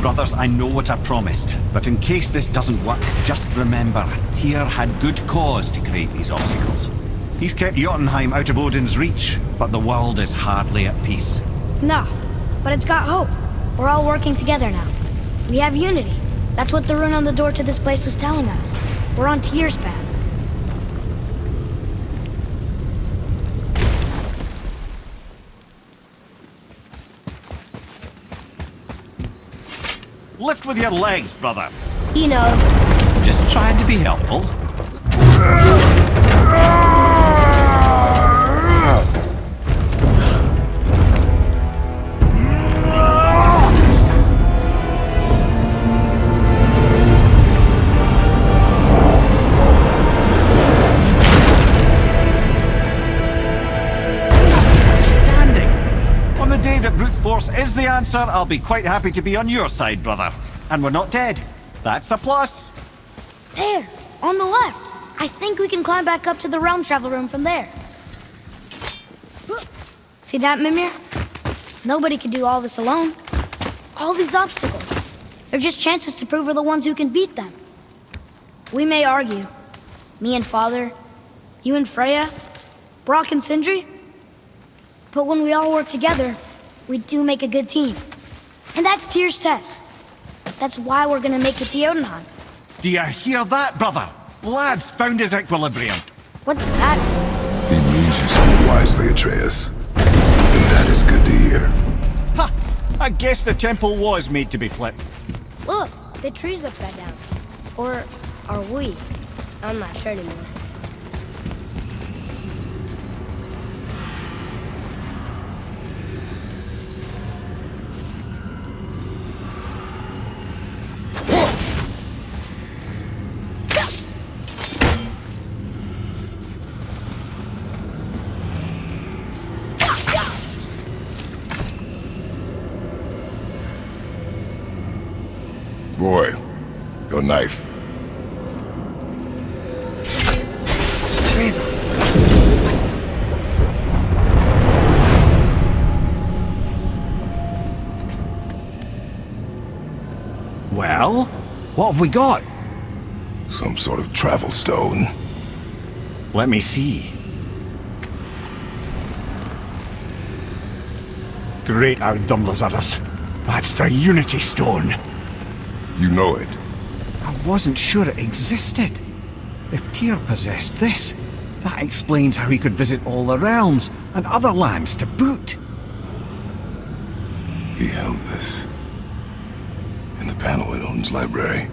brothers, I know what I promised. But in case this doesn't work, just remember, Tyr had good cause to create these obstacles. He's kept Jotunheim out of Odin's reach, but the world is hardly at peace. No, but it's got hope. We're all working together now. We have unity. That's what the rune on the door to this place was telling us. We're on Tyr's path. Lift with your legs, brother. He knows. Just trying to be helpful. On the day that brute force is the answer, I'll be quite happy to be on your side, brother. And we're not dead. That's a plus. There, on the left. I think we can climb back up to the realm travel room from there. See that, Mimir? Nobody can do all this alone. All these obstacles. They're just chances to prove we're the ones who can beat them. We may argue. Me and Father, you and Freya, Brock and Sindri. But when we all work together, we do make a good team. And that's Tyr's test. That's why we're gonna make it to Jotunheim. Do you hear that, brother? Lad's found his equilibrium. What's that mean? It means you speak wisely, Atreus. And that is good to hear. Ha! I guess the temple was made to be flipped. Look, the tree's upside down. Or are we? I'm not sure anymore. Boy, your knife. Well, what have we got? Some sort of travel stone. Let me see. Great Outdumblers. That's the Unity Stone. You know it. I wasn't sure it existed. If Tyr possessed this, that explains how he could visit all the realms and other lands to boot. He held this in the panel in Odin's library.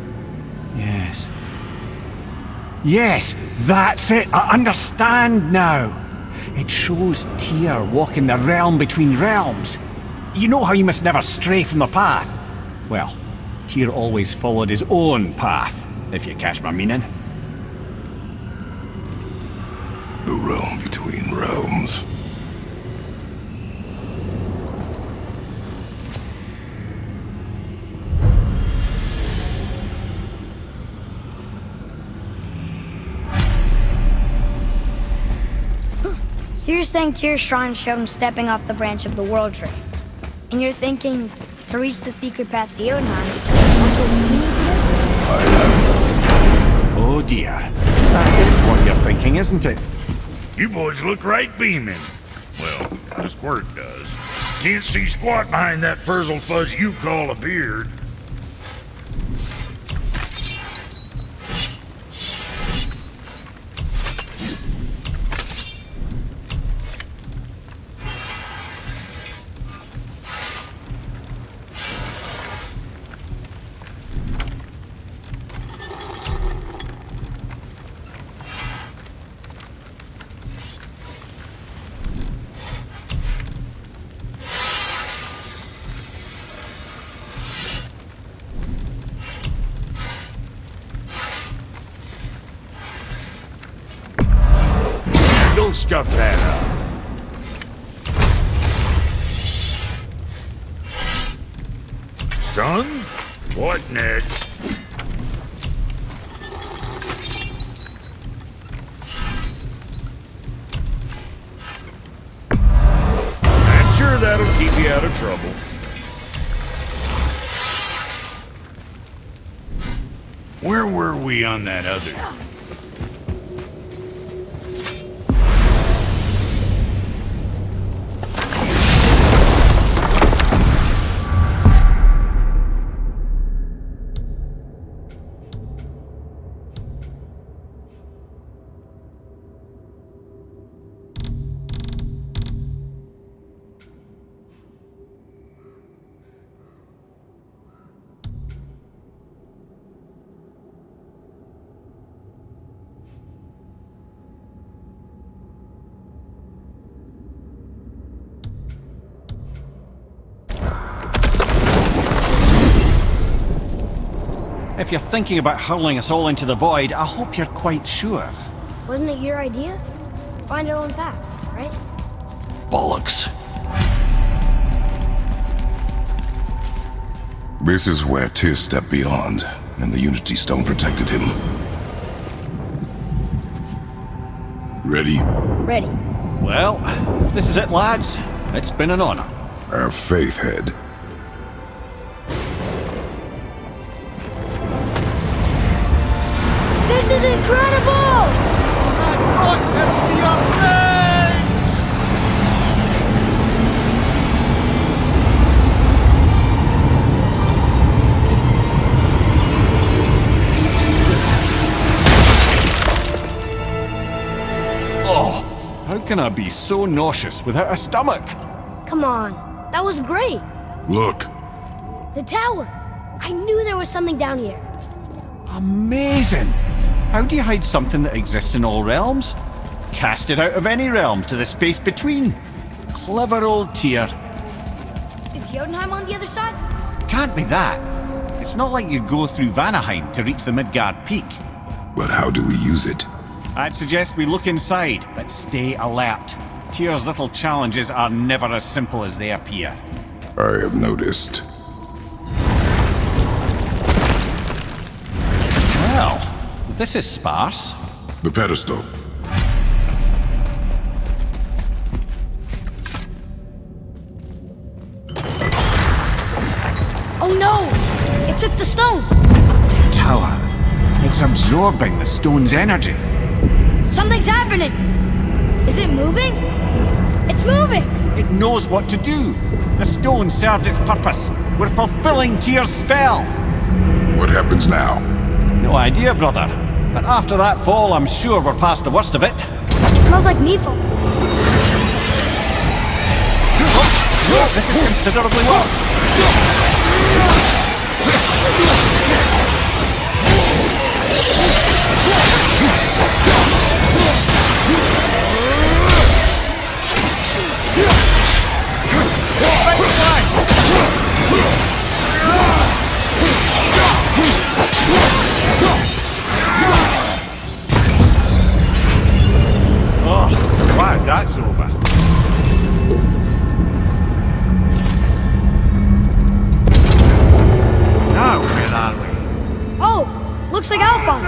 Yes. Yes, that's it. I understand now. It shows Tyr walking the realm between realms. You know how you must never stray from the path? Well, Tyr always followed his own path, if you catch my meaning. The realm between realms. So you're saying Tyr's shrine showed him stepping off the branch of the world tree. And you're thinking, to reach the secret path to Jotunheim, Oh dear. That is what you're thinking, isn't it? You boys look right beaming. Well, the squirt does. Can't see squat behind that frizzle fuzz you call a beard. Go scuff that up. Son, what next? I'm sure that'll keep you out of trouble. Where were we on that other? If you're thinking about hurling us all into the void, I hope you're quite sure. Wasn't it your idea? Find our own path, right? Bollocks. This is where Tyr stepped beyond, and the Unity Stone protected him. Ready? Ready. Well, if this is it, lads, it's been an honor. Our faith head. This is incredible! Oh, how can I be so nauseous without a stomach? Come on, that was great. Look. The tower. I knew there was something down here. Amazing! How do you hide something that exists in all realms? Cast it out of any realm to the space between. Clever old Tyr. Is Jotunheim on the other side? Can't be that. It's not like you go through Vanaheim to reach the Midgard Peak. But how do we use it? I'd suggest we look inside, but stay alert. Tyr's little challenges are never as simple as they appear. I have noticed. Well, this is sparse. The pedestal. Oh no! It took the stone! Tower. It's absorbing the stone's energy. Something's happening! Is it moving? It's moving! It knows what to do. The stone served its purpose. We're fulfilling Tyr's spell. What happens now? No idea, brother. But after that fall, I'm sure we're past the worst of it. Smells like Nephil. Oh, this is considerably worse. Oh, glad that's over. Now, where are we? Oh, looks like Alphon.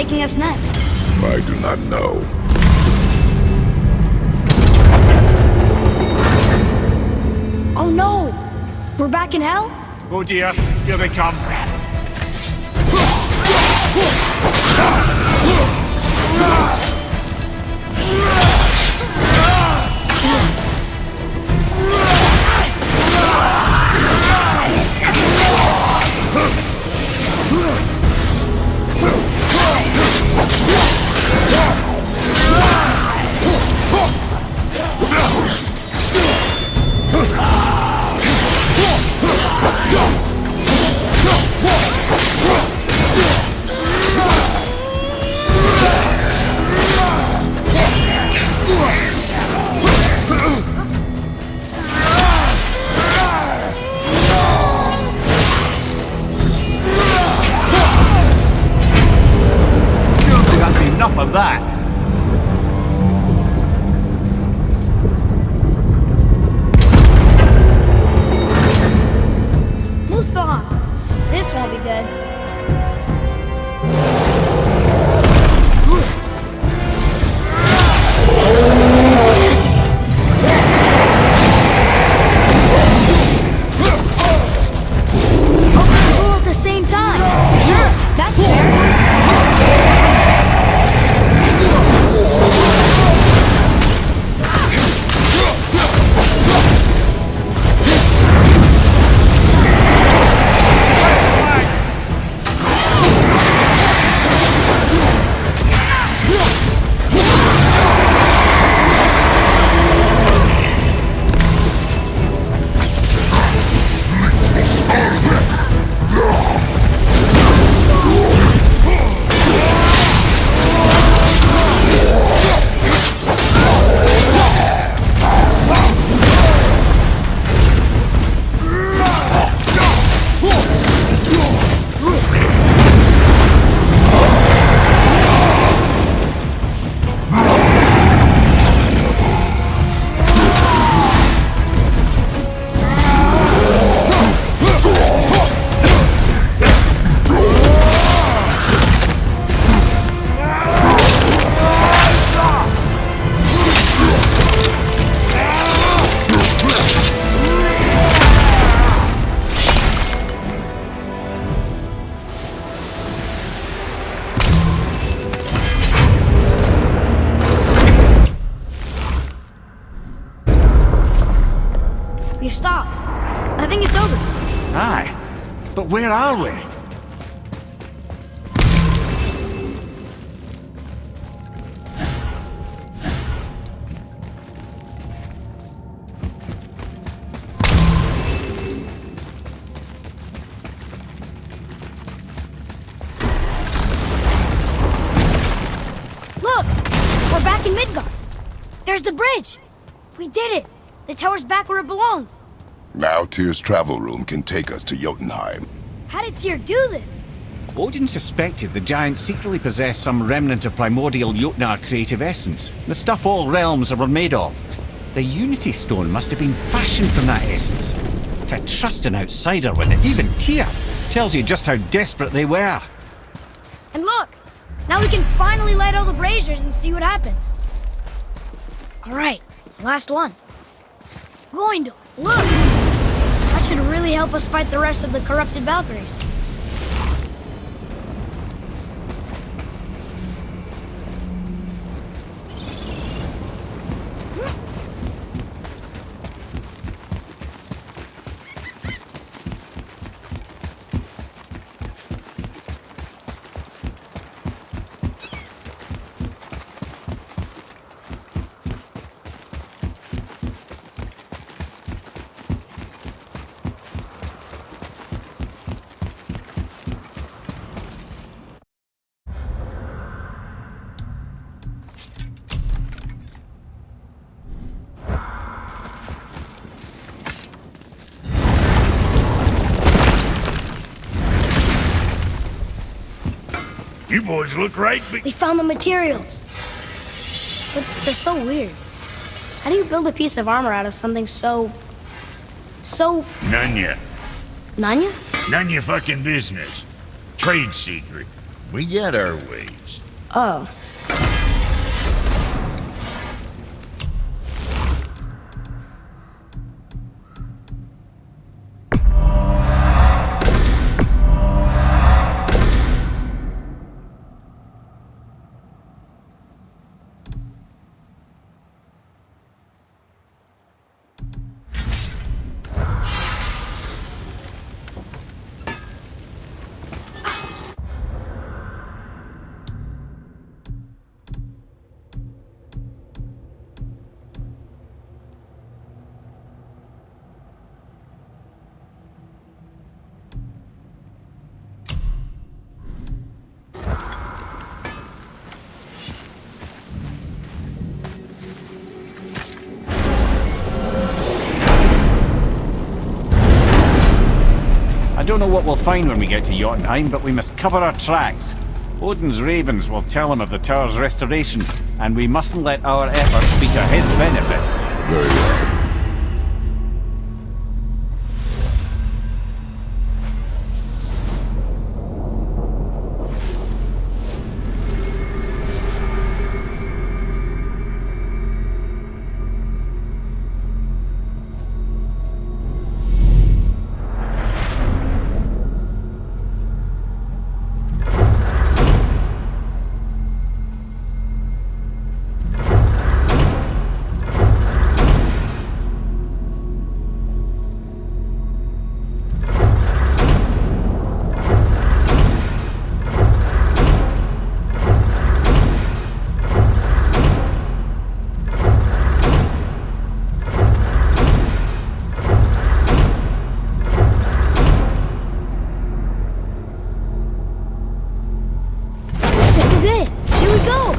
taking us next? I do not know. Oh no! We're back in hell? Oh dear, here they come. That's enough of that. Mustafa! This won't be good. All at the same time. Sure, that's fair. We've stopped. I think it's over. Aye, but where are we? Look! We're back in Midgard. There's the bridge. We did it. The tower's back where it belongs. Now Tyr's travel room can take us to Jotunheim. How did Tyr do this? Odin suspected the giants secretly possessed some remnant of primordial Jotnar creative essence, the stuff all realms were made of. The Unity Stone must have been fashioned from that essence. To trust an outsider with it, even Tyr, tells you just how desperate they were. And look! Now we can finally light all the braziers and see what happens. Alright, last one. Gloindor, look! That should really help us fight the rest of the corrupted Valkyries. You boys look right We found the materials. But they're so weird. How do you build a piece of armor out of something so... None yet. Nanya? None your fucking business. Trade secret. We got our ways. Oh. I don't know what we'll find when we get to Jotunheim, but we must cover our tracks. Odin's ravens will tell him of the tower's restoration, and we mustn't let our efforts be to his benefit. Very well. This is it! Here we go!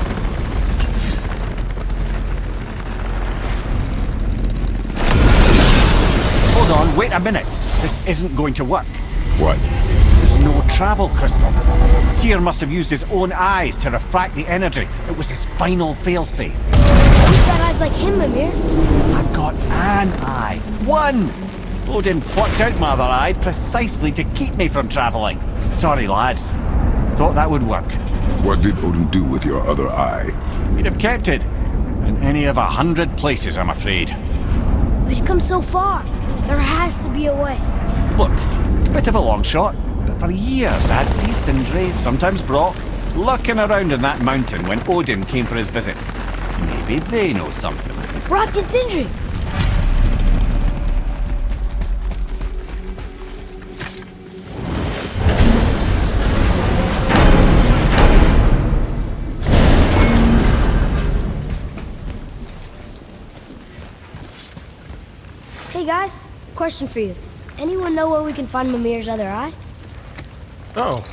Hold on, wait a minute. This isn't going to work. What? There's no travel crystal. Tyr must have used his own eyes to refract the energy. It was his final failsafe. We've got eyes like him, Mimir. I've got an eye. One! Odin plucked out my other eye precisely to keep me from travelling. Sorry, lads. Thought that would work. What did Odin do with your other eye? We'd have kept it. In any of 100 places, I'm afraid. We've come so far. There has to be a way. Look, bit of a long shot, but for years I'd see Sindri, sometimes Brock, lurking around in that mountain when Odin came for his visits. Maybe they know something. Brock and Sindri! Hey guys, question for you. Anyone know where we can find Mimir's other eye? Oh.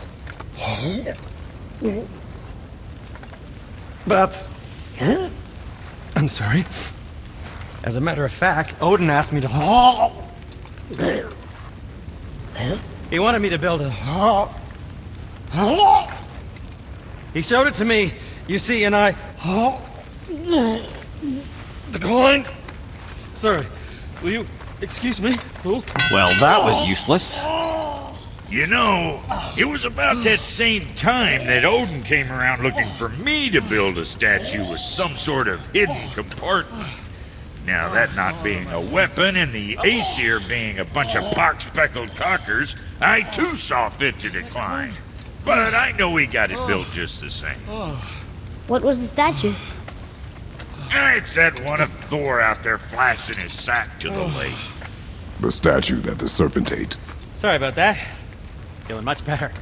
That's... I'm sorry. As a matter of fact, Odin asked me to... He wanted me to build a... He showed it to me, you see, and I... declined. Sorry, will you excuse me? Oh. Well, that was useless. You know, it was about that same time that Odin came around looking for me to build a statue with some sort of hidden compartment. Now, that not being a weapon and the Aesir being a bunch of pock-speckled cockers, I too saw fit to decline. But I know we got it built just the same. What was the statue? It's that one of Thor out there flashing his sack to the lake. The statue that the serpent ate. Sorry about that. Feeling much better.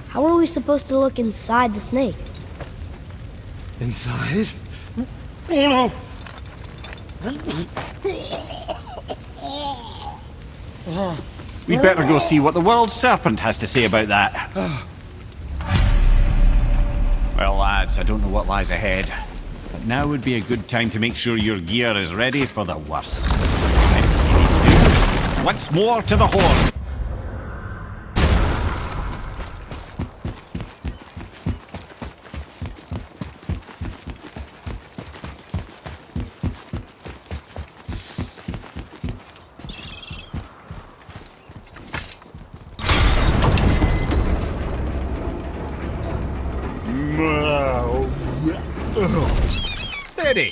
How are we supposed to look inside the snake? Inside? Oh no! We'd better go see what the world serpent has to say about that. Well, lads, I don't know what lies ahead, but now would be a good time to make sure your gear is ready for the worst. Anything you need to do. Once more to the horn. Steady.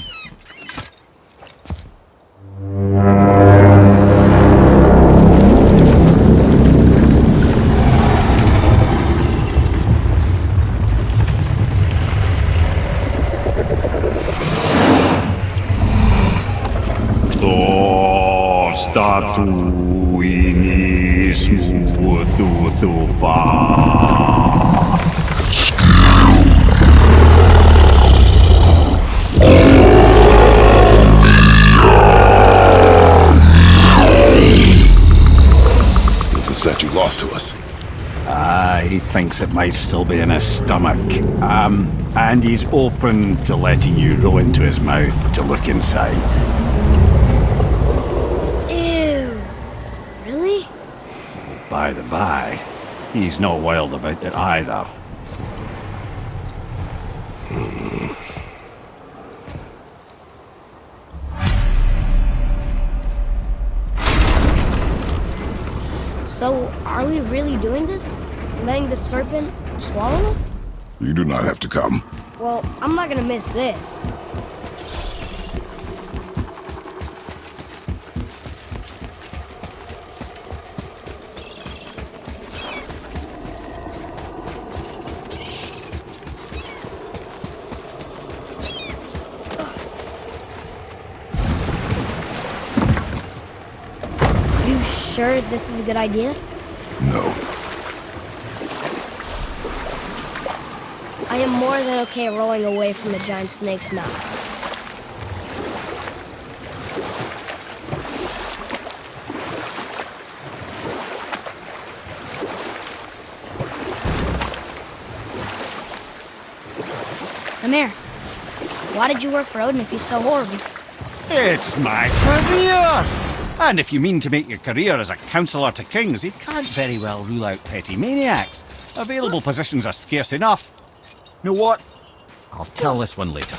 Statuinismo do fa. Is the statue lost to us? He thinks it might still be in his stomach. And he's open to letting you roll into his mouth to look inside. Ew. Really? By the by, he's not wild about it either. So, are we really doing this? Letting the serpent swallow us? You do not have to come. Well, I'm not gonna miss this. You sure this is a good idea? No. I am more than okay rolling away from the giant snake's mouth. Amir, why did you work for Odin if he's so horrible? It's my career! And if you mean to make your career as a counsellor to kings, you can't very well rule out petty maniacs. Available positions are scarce enough. You know what? I'll tell this one later.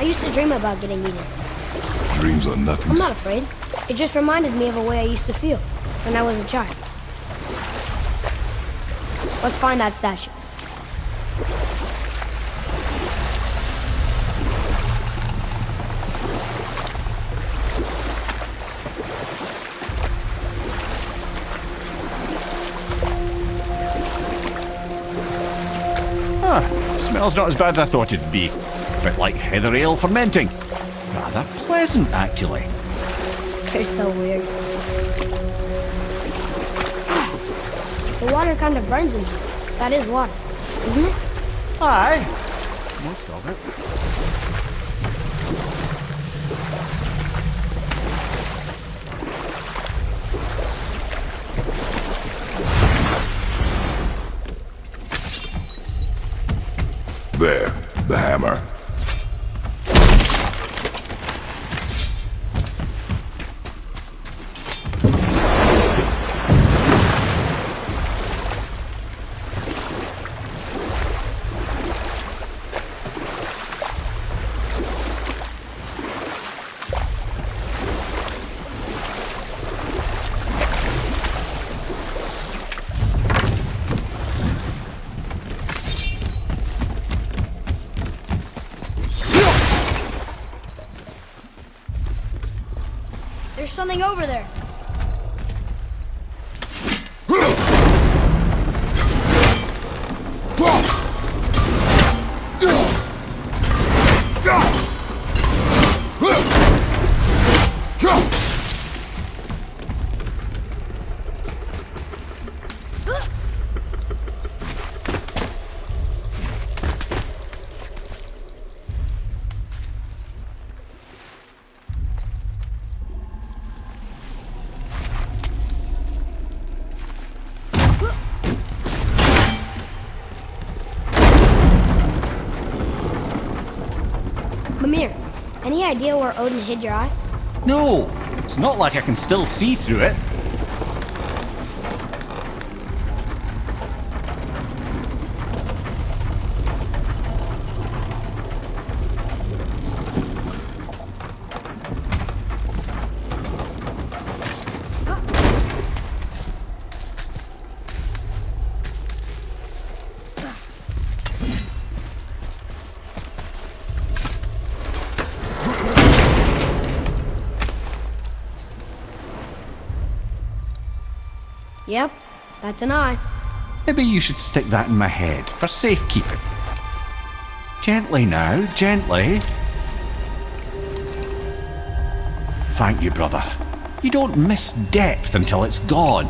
used to dream about getting eaten. Dreams are nothing. I'm not afraid. It just reminded me of a way I used to feel when I was a child. Let's find that statue. Smells not as bad as I thought it'd be. Bit like heather ale fermenting. Rather pleasant, actually. They're so weird. The water kind of burns in here. That is water, isn't it? Aye. Most of it. There, the hammer. There's something over there. Mimir, any idea where Odin hid your eye? No, it's not like I can still see through it. Yep, that's an eye. Maybe you should stick that in my head for safekeeping. Gently now, gently. Thank you, brother. You don't miss depth until it's gone.